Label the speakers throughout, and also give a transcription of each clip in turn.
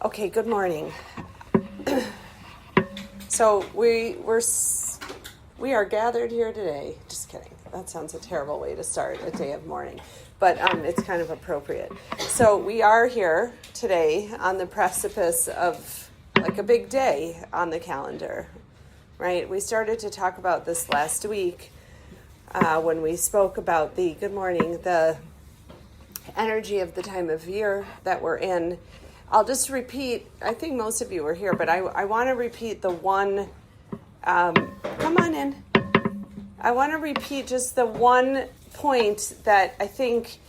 Speaker 1: Okay, good morning. So we are gathered here today. Just kidding. That sounds a terrible way to start a day of mourning, but it's kind of appropriate. So we are here today on the precipice of like a big day on the calendar, right? We started to talk about this last week when we spoke about the energy of the time of year that we're in. I'll just repeat, I think most of you were here, but I want to repeat the one, come on in. I want to repeat just the one point that I think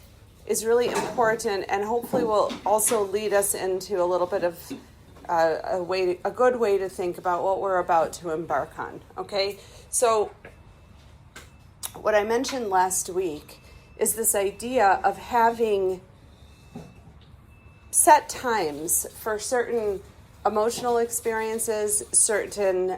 Speaker 1: is really important and hopefully will also lead us into a little bit of a good way to think about what we're about to embark on, okay? So what I mentioned last week is this idea of having set times for certain emotional experiences, certain,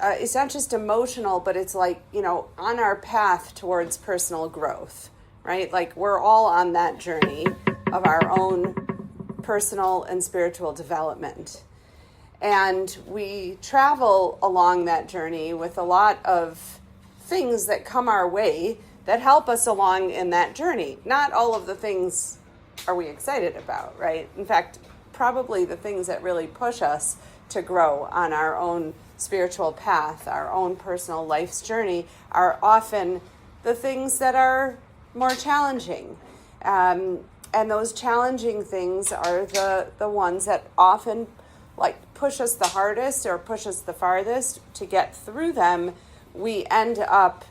Speaker 1: it's not just emotional, but it's like, on our path towards personal growth, right? Like we're all on that journey of our own personal and spiritual development. And we travel along that journey with a lot of things that come our way that help us along in that journey. Not all of the things are we excited about, right? In fact, probably the things that really push us to grow on our own spiritual path, our own personal life's journey, are often the things that are more challenging. And those challenging things are the ones that often push us the hardest or push us the farthest. To get through them, we end up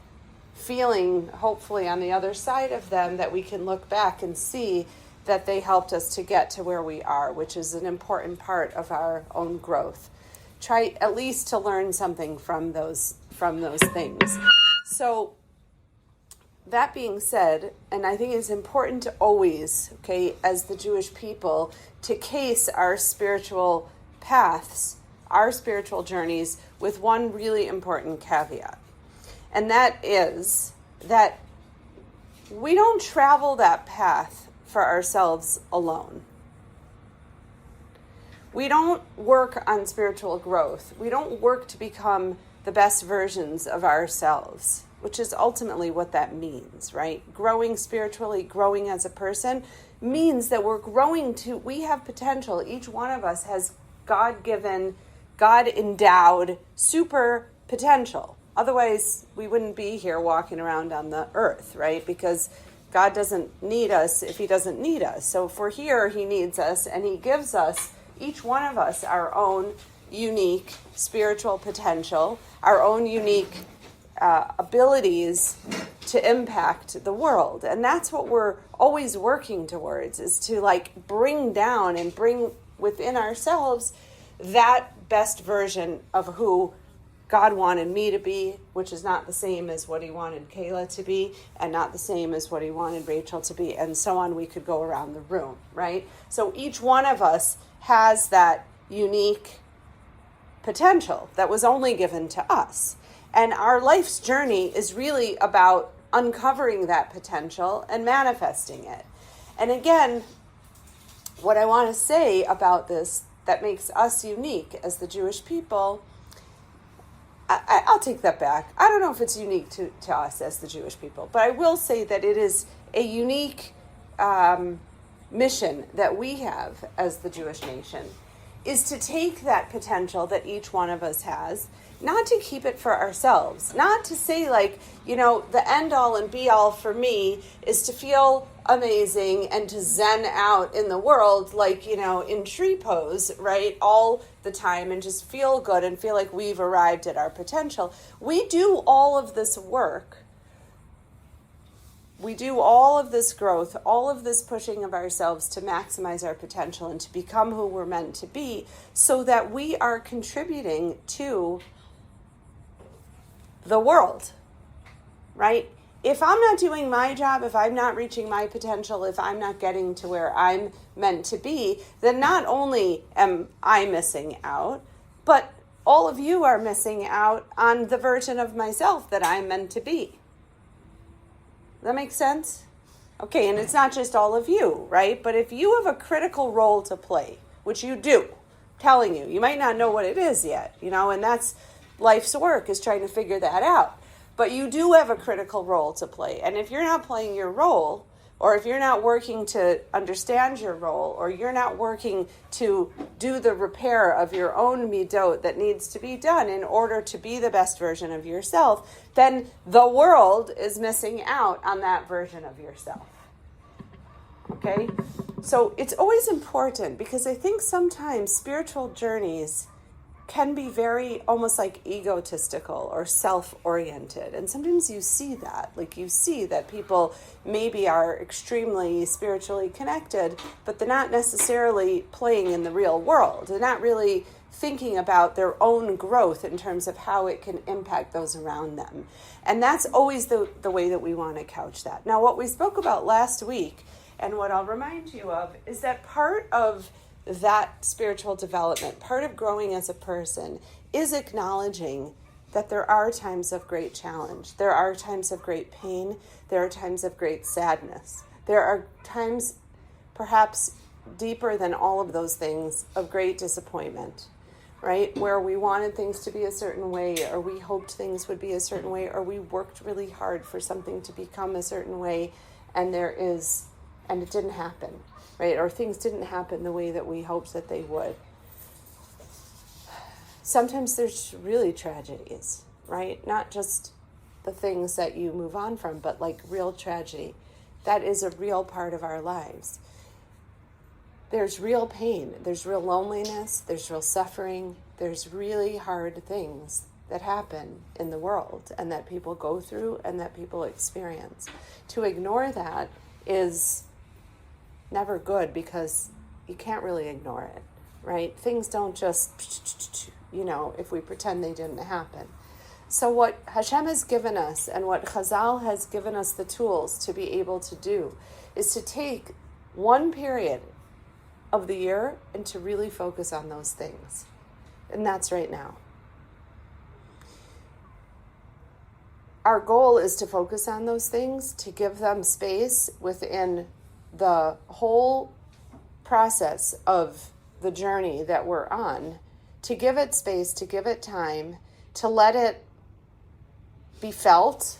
Speaker 1: feeling, hopefully on the other side of them, that we can look back and see that they helped us to get to where we are, which is an important part of our own growth. Try at least to learn something from those things. So that being said, and I think it's important to always, as the Jewish people, to case our spiritual paths, our spiritual journeys, with one really important caveat. And that is that we don't travel that path for ourselves alone. We don't work on spiritual growth. We don't work to become the best versions of ourselves, which is ultimately what that means, right? Growing spiritually, growing as a person, means that we have potential. Each one of us has God-given, God-endowed super potential. Otherwise, we wouldn't be here walking around on the earth, right? Because God doesn't need us if he doesn't need us. So if we're here, he needs us, and he gives us, each one of us, our own unique spiritual potential, our own unique abilities to impact the world. And that's what we're always working towards, is to bring down and bring within ourselves that best version of who God wanted me to be, which is not the same as what he wanted Kayla to be, and not the same as what he wanted Rachel to be, and so on. We could go around the room, right? So each one of us has that unique potential that was only given to us. And our life's journey is really about uncovering that potential and manifesting it. And again, what I want to say about this that makes us unique as the Jewish people, I'll take that back. I don't know if it's unique to us as the Jewish people, but I will say that it is a unique mission that we have as the Jewish nation, is to take that potential that each one of us has, not to keep it for ourselves, not to say the end all and be all for me is to feel amazing and to zen out in the world in tree pose, right, all the time, and just feel good and feel like we've arrived at our potential. We do all of this work. We do all of this growth, all of this pushing of ourselves to maximize our potential and to become who we're meant to be, so that we are contributing to the world, right? If I'm not doing my job, if I'm not reaching my potential, if I'm not getting to where I'm meant to be, then not only am I missing out, but all of you are missing out on the version of myself that I'm meant to be. That makes sense? Okay, and it's not just all of you, right? But if you have a critical role to play, which you do, telling you might not know what it is yet, and that's life's work, is trying to figure that out. But you do have a critical role to play. And if you're not playing your role, or if you're not working to understand your role, or you're not working to do the repair of your own midot that needs to be done in order to be the best version of yourself, then the world is missing out on that version of yourself. Okay? So it's always important, because I think sometimes spiritual journeys can be very almost like egotistical or self-oriented. And sometimes you see that. Like, you see that people maybe are extremely spiritually connected, but they're not necessarily playing in the real world. They're not really thinking about their own growth in terms of how it can impact those around them. And that's always the way that we want to couch that. Now, what we spoke about last week, and what I'll remind you of, is that part of that spiritual development, part of growing as a person, is acknowledging that there are times of great challenge. There are times of great pain. There are times of great sadness. There are times, perhaps deeper than all of those things, of great disappointment, right? Where we wanted things to be a certain way, or we hoped things would be a certain way, or we worked really hard for something to become a certain way, and it didn't happen. Right? Or things didn't happen the way that we hoped that they would. Sometimes there's really tragedies, right? Not just the things that you move on from, but like real tragedy. That is a real part of our lives. There's real pain. There's real loneliness. There's real suffering. There's really hard things that happen in the world, and that people go through, and that people experience. To ignore that is never good, because you can't really ignore it, right? Things don't just, if we pretend they didn't happen. So what Hashem has given us, and what Chazal has given us the tools to be able to do, is to take one period of the year and to really focus on those things. And that's right now. Our goal is to focus on those things, to give them space within the whole process of the journey that we're on, to give it space, to give it time, to let it be felt,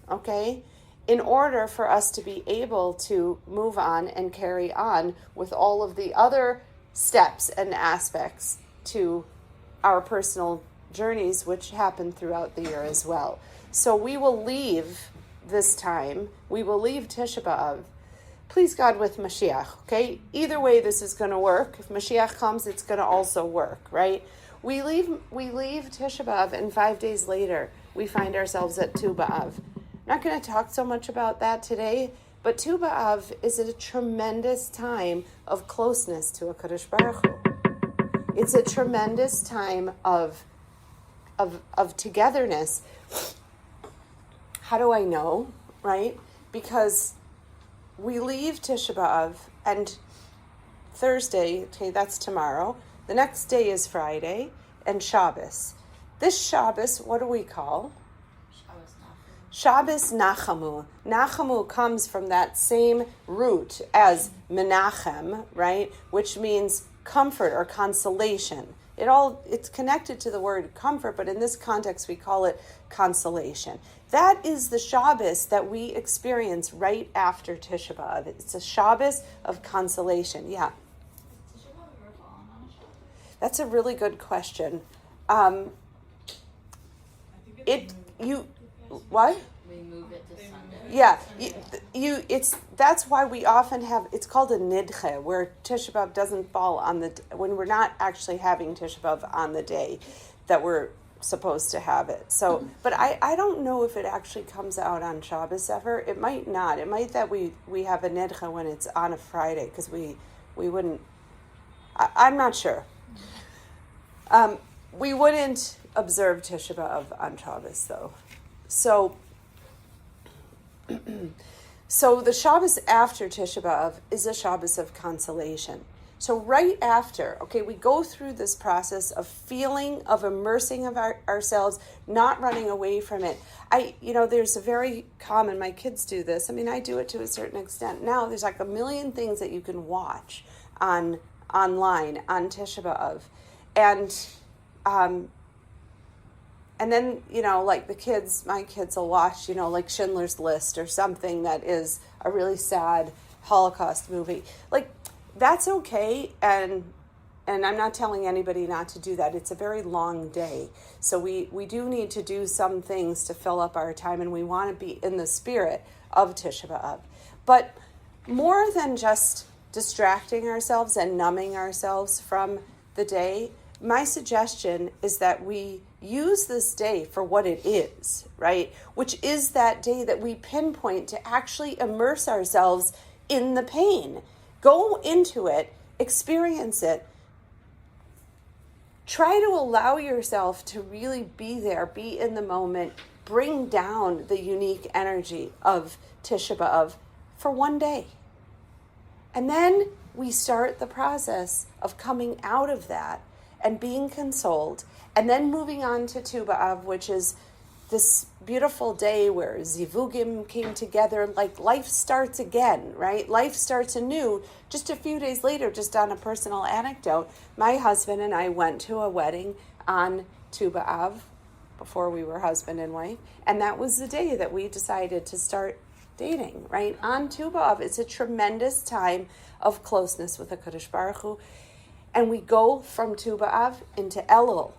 Speaker 1: okay, in order for us to be able to move on and carry on with all of the other steps and aspects to our personal journeys, which happen throughout the year as well. So we will leave this time, we will leave Tisha B'Av, please God, with Mashiach, okay? Either way this is going to work. If Mashiach comes, it's going to also work, right? We leave Tisha B'Av, and 5 days later, we find ourselves at Tu B'Av. I'm not going to talk so much about that today, but Tu B'Av is a tremendous time of closeness to HaKadosh Baruch Hu. It's a tremendous time of togetherness. How do I know, right? Because we leave Tisha B'Av, and Thursday, okay, that's tomorrow. The next day is Friday, and Shabbos. This Shabbos, what do we call? Shabbos Nachamu. Nachamu comes from that same root as Menachem, right? Which means comfort or consolation. It's connected to the word comfort, but in this context we call it consolation. That is the Shabbos that we experience right after Tisha B'Av. It's a Shabbos of consolation. Yeah. That's a really good question. What?
Speaker 2: We move it to Sunday.
Speaker 1: Yeah, that's why we often have, it's called a nidche, where Tisha B'Av doesn't fall when we're not actually having Tisha B'Av on the day that we're supposed to have it. So, but I don't know if it actually comes out on Shabbos ever. It might not. It might that we have a nidche when it's on a Friday, because we wouldn't, I'm not sure. We wouldn't observe Tisha B'Av on Shabbos, though. So the Shabbos after Tisha B'Av is a Shabbos of consolation. So right after, okay, we go through this process of feeling, of immersing of ourselves, not running away from it. There's a very common, my kids do this. I mean, I do it to a certain extent. Now there's like a million things that you can watch online on Tisha B'Av. And then, like my kids will watch, like Schindler's List or something that is a really sad Holocaust movie. Like, that's okay, and I'm not telling anybody not to do that. It's a very long day. So we do need to do some things to fill up our time, and we want to be in the spirit of Tisha B'Av. But more than just distracting ourselves and numbing ourselves from the day, my suggestion is that we use this day for what it is, right? Which is that day that we pinpoint to actually immerse ourselves in the pain. Go into it, experience it. Try to allow yourself to really be there, be in the moment, bring down the unique energy of Tisha B'Av for one day. And then we start the process of coming out of that and being consoled, and then moving on to Tu B'Av, which is this beautiful day where Zivugim came together, like life starts again, right? Life starts anew. Just a few days later, just on a personal anecdote, my husband and I went to a wedding on Tu B'Av before we were husband and wife, and that was the day that we decided to start dating, right? On Tu B'Av, it's a tremendous time of closeness with HaKadosh Baruch Hu, and we go from Tu B'Av into Elul.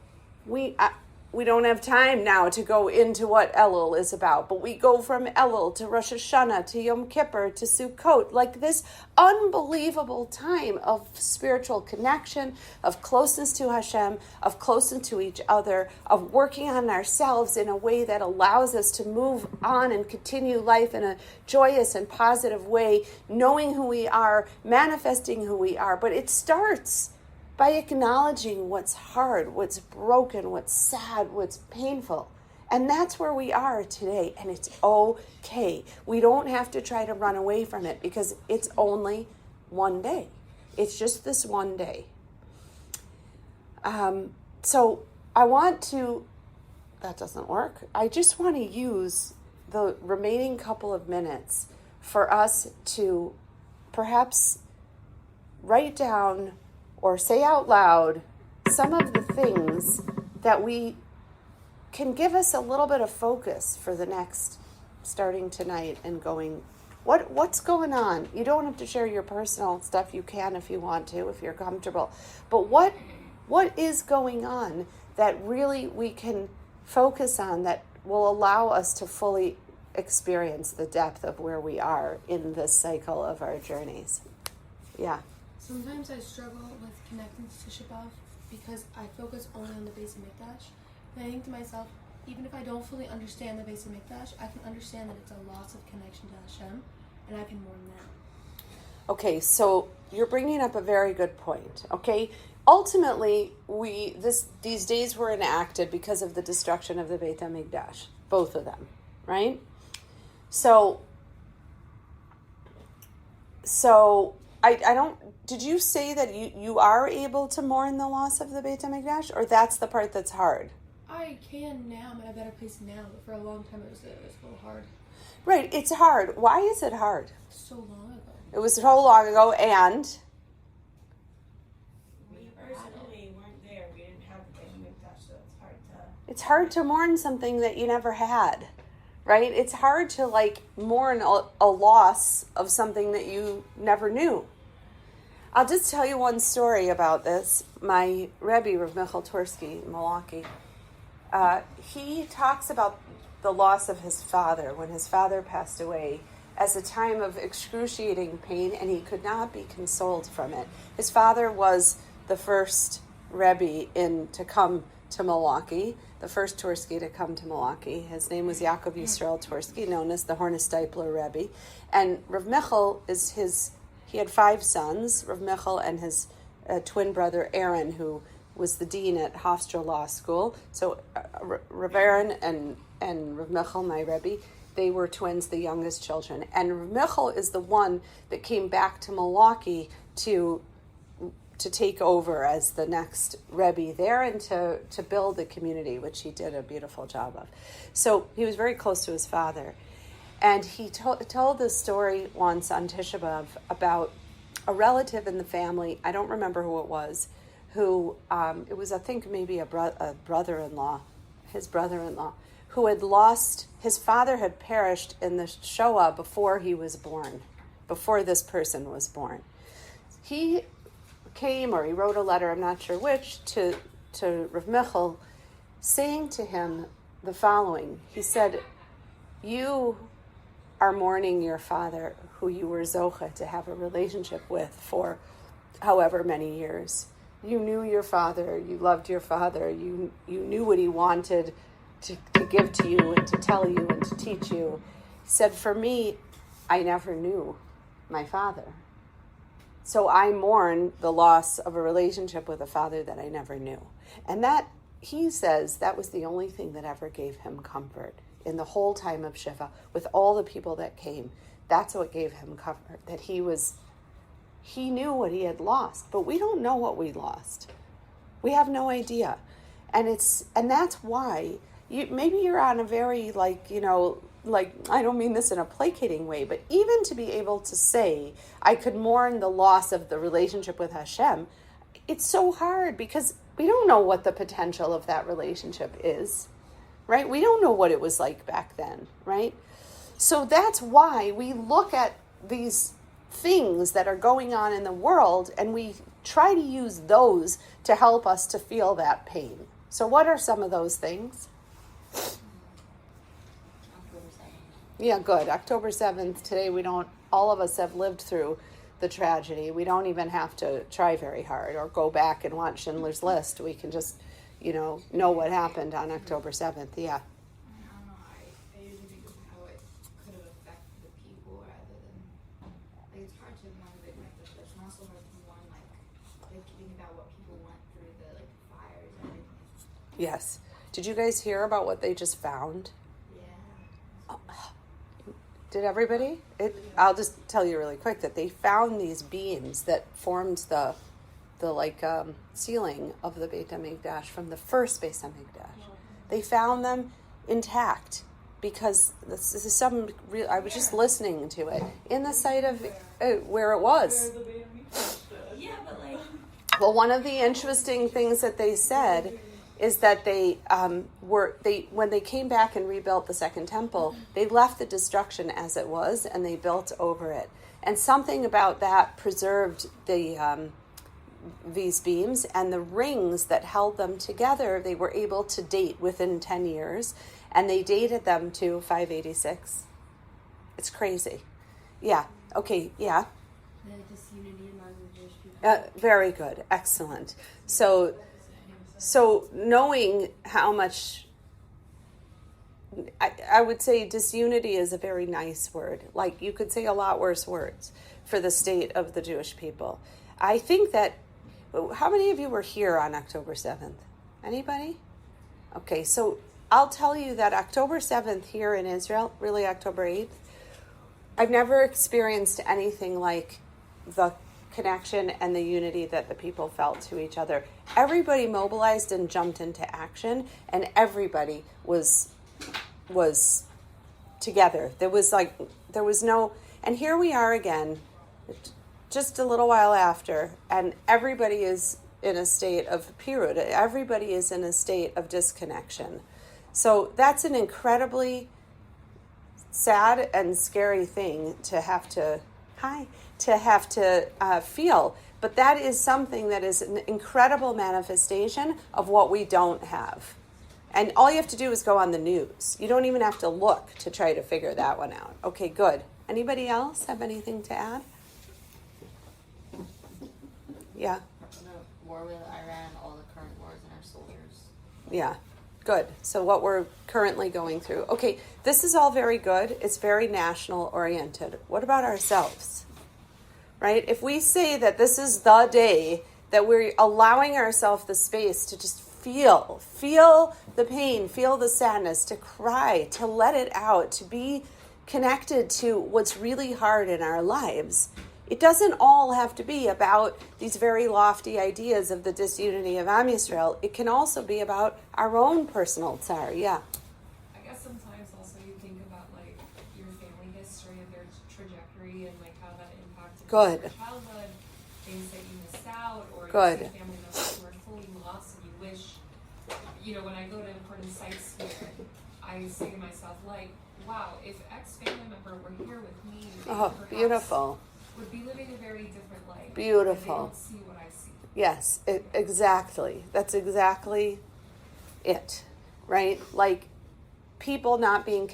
Speaker 1: We don't have time now to go into what Elul is about, but we go from Elul to Rosh Hashanah to Yom Kippur to Sukkot, like this unbelievable time of spiritual connection, of closeness to Hashem, of closeness to each other, of working on ourselves in a way that allows us to move on and continue life in a joyous and positive way, knowing who we are, manifesting who we are. But it starts by acknowledging what's hard, what's broken, what's sad, what's painful. And that's where we are today, and it's okay. We don't have to try to run away from it because it's only one day. It's just this one day. So I want to, that doesn't work. I just want to use the remaining couple of minutes for us to perhaps write down or say out loud some of the things that we can give us a little bit of focus for the next, starting tonight and going, what's going on? You don't have to share your personal stuff. You can if you want to, if you're comfortable. But what is going on that really we can focus on that will allow us to fully experience the depth of where we are in this cycle of our journeys? Yeah.
Speaker 3: Sometimes I struggle with connecting to Tisha B'Av because I focus only on the Beis HaMikdash. And I think to myself, even if I don't fully understand the Beis HaMikdash, I can understand that it's a loss of connection to Hashem, and I can mourn that.
Speaker 1: Okay, so you're bringing up a very good point, okay? Ultimately, these days were enacted because of the destruction of the Beit HaMikdash, both of them, right? So I don't, did you say that you are able to mourn the loss of the Beit HaMikdash, or that's the part that's hard?
Speaker 3: I can now. I'm in a better place now, but for a long time it was a little hard.
Speaker 1: Right, it's hard. Why is it hard?
Speaker 3: So long ago.
Speaker 1: It was so long ago, and
Speaker 4: We personally weren't there. We didn't have the Beit HaMikdash, so
Speaker 1: it's hard to mourn something that you never had, right? It's hard to mourn a loss of something that you never knew. I'll just tell you one story about this. My Rebbe, Rav Michael Tursky in Milwaukee, he talks about the loss of his father when his father passed away as a time of excruciating pain, and he could not be consoled from it. His father was the first Rebbe to come to Milwaukee, the first Tursky to come to Milwaukee. His name was Yaakov Yisrael Tursky, known as the Hornesteipler Rebbe. And Rav Michael he had 5 sons, Rav Michael and his twin brother Aaron, who was the dean at Hofstra Law School. So Rav Aaron and Rav Michael, my Rebbe, they were twins, the youngest children. And Rav Michael is the one that came back to Milwaukee to take over as the next Rebbe there and to build the community, which he did a beautiful job of. So he was very close to his father. And he told this story once on Tisha B'Av about a relative in the family, I don't remember who it was, who, it was, I think, maybe a brother-in-law, his brother-in-law, who had lost, his father had perished in the Shoah before he was born, before this person was born. He came, or he wrote a letter, I'm not sure which, to Rav Michal, saying to him the following. He said, you are mourning your father, who you were zocha to have a relationship with for however many years. You knew your father, you loved your father, you knew what he wanted to give to you and to tell you and to teach you. He said, for me, I never knew my father. So I mourn the loss of a relationship with a father that I never knew. And that, he says, that was the only thing that ever gave him comfort in the whole time of Shiva, with all the people that came. That's what gave him comfort, that he knew what he had lost, but we don't know what we lost. We have no idea. And that's why maybe you're on a very I don't mean this in a placating way, but even to be able to say, I could mourn the loss of the relationship with Hashem, it's so hard because we don't know what the potential of that relationship is, right? We don't know what it was like back then, right? So that's why we look at these things that are going on in the world and we try to use those to help us to feel that pain. So what are some of those things? Yeah, good. October 7th. Today all of us have lived through the tragedy. We don't even have to try very hard or go back and watch Schindler's List. We can just, know what happened on October 7th. Yeah.
Speaker 5: I don't know. I usually think of how it could have affected the people rather than, it's hard to one big microchurch and also one thinking about what people went through, the fires and everything.
Speaker 1: Yes. Did you guys hear about what they just found?
Speaker 5: Yeah.
Speaker 1: Did everybody? I'll just tell you really quick that they found these beams that formed the ceiling of the Beit HaMikdash from the first Beit HaMikdash. They found them intact because this is some real. I was just listening to it in the site of where it was.
Speaker 4: Yeah, but
Speaker 1: Well, one of the interesting things that they said is that when they came back and rebuilt the second temple, they left the destruction as it was and they built over it. And something about that preserved these beams and the rings that held them together. They were able to date within 10 years, and they dated them to 586. It's crazy. Yeah. Okay. Yeah.
Speaker 3: The disunity among the Jewish people.
Speaker 1: Very good. Excellent. So knowing how much, I would say disunity is a very nice word. You could say a lot worse words for the state of the Jewish people. I think that, how many of you were here on October 7th? Anybody? Okay, so I'll tell you that October 7th here in Israel, really October 8th, I've never experienced anything like the connection and the unity that the people felt to each other. Everybody mobilized and jumped into action, and everybody was together. There was no, and here we are again, just a little while after, and everybody is in a state of pirud. Everybody is in a state of disconnection. So that's an incredibly sad and scary thing to have to feel. But that is something that is an incredible manifestation of what we don't have. And all you have to do is go on the news. You don't even have to look to try to figure that one out. Okay, good. Anybody else have anything to add? Yeah.
Speaker 2: The war with Iran, all the current wars and our soldiers.
Speaker 1: Yeah. Good. So what we're currently going through. Okay, this is all very good. It's very national oriented. What about ourselves? Right? If we say that this is the day that we're allowing ourselves the space to just feel the pain, feel the sadness, to cry, to let it out, to be connected to what's really hard in our lives, It doesn't all have to be about these very lofty ideas of the disunity of Am Yisrael. It can also be about our own personal tsar. Yeah.
Speaker 6: I guess sometimes also you think about like your family history and their trajectory and like how that impacted
Speaker 1: Good.
Speaker 6: your childhood, things that you missed out, or
Speaker 1: Good.
Speaker 6: you see family members who are fully lost and you wish, when I go to important sites here, I say to myself like, wow, if X family member were here with me, they
Speaker 1: Oh,
Speaker 6: perhaps
Speaker 1: beautiful.
Speaker 6: would be living a very different life.
Speaker 1: Beautiful.
Speaker 6: And they don't see what I see.
Speaker 1: Yes, exactly. That's exactly it, right? Like people not being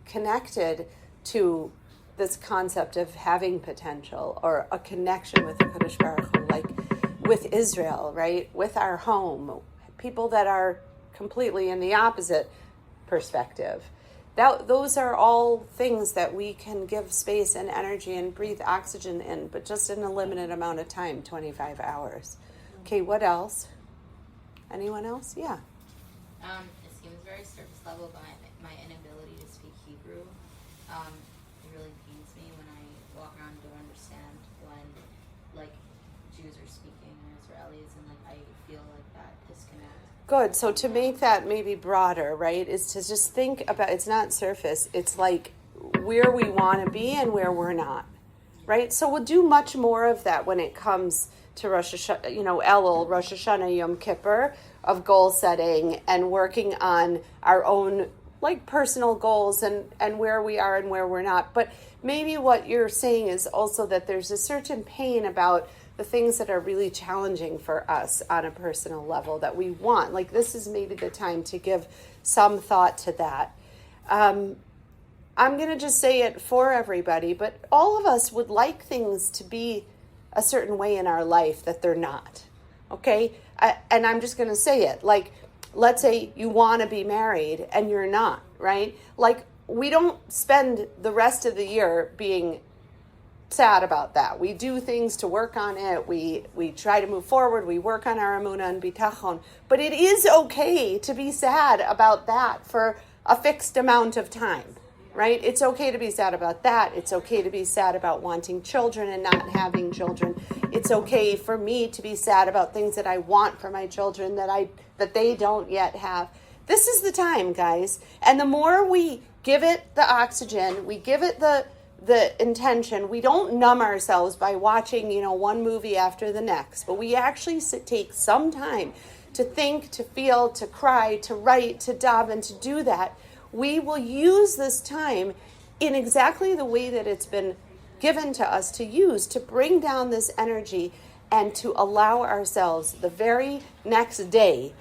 Speaker 1: connected to this concept of having potential or a connection with the Kadosh Baruch Hu, like with Israel, right? With our home. People that are completely in the opposite perspective. Those are all things that we can give space and energy and breathe oxygen in, but just in a limited amount of time, 25 hours. Okay, what else? Anyone else? Yeah.
Speaker 2: It seems very surface level, but my inability to speak Hebrew, it really pains me when I walk around and don't understand when, like, Jews are speaking and Israelis, and, like, I feel like that disconnect.
Speaker 1: Good. So to make that maybe broader, right, is to just think about, it's not surface, it's like where we want to be and where we're not, right? So we'll do much more of that when it comes to Rosh Hashanah, Elul, Rosh Hashanah, Yom Kippur, of goal setting and working on our own like personal goals and where we are and where we're not. But maybe what you're saying is also that there's a certain pain about the things that are really challenging for us on a personal level that we want. Like this is maybe the time to give some thought to that. I'm going to just say it for everybody, but all of us would like things to be a certain way in our life that they're not. Okay? And I'm just going to say it. Like, let's say you want to be married and you're not, right? Like, we don't spend the rest of the year being sad about that. We do things to work on it. We try to move forward. We work on our emunah and bitachon. But it is okay to be sad about that for a fixed amount of time, right? It's okay to be sad about that. It's okay to be sad about wanting children and not having children. It's okay for me to be sad about things that I want for my children that they don't yet have. This is the time, guys. And the more we give it the oxygen, we give it the intention, we don't numb ourselves by watching, one movie after the next, but we actually take some time to think, to feel, to cry, to write, to daven, to do that. We will use this time in exactly the way that it's been given to us to use, to bring down this energy and to allow ourselves the very next day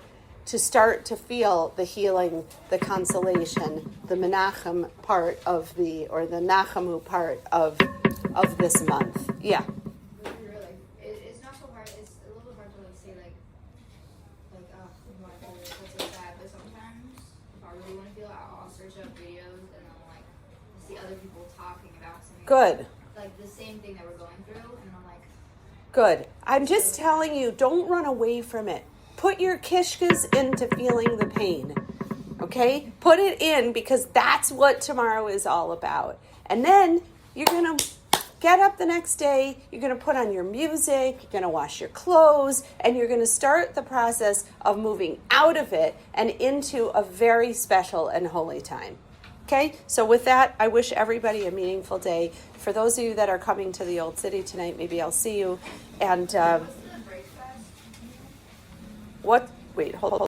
Speaker 1: to start to feel the healing, the consolation, the menachem part of the nachamu part of this month. Yeah.
Speaker 5: It's not so hard. It's a little bit hard to say oh my God, that's so sad. But sometimes if I really want to feel it, I'll search up videos and I'm see other people talking about something.
Speaker 1: Good.
Speaker 5: Like the same thing that we're going through, and I'm like.
Speaker 1: Good. I'm just telling you, don't run away from it. Put your kishkas into feeling the pain, okay? Put it in because that's what tomorrow is all about. And then you're going to get up the next day, you're going to put on your music, you're going to wash your clothes, and you're going to start the process of moving out of it and into a very special and holy time. Okay? So with that, I wish everybody a meaningful day. For those of you that are coming to the Old City tonight, maybe I'll see you. And... Wait, hold on.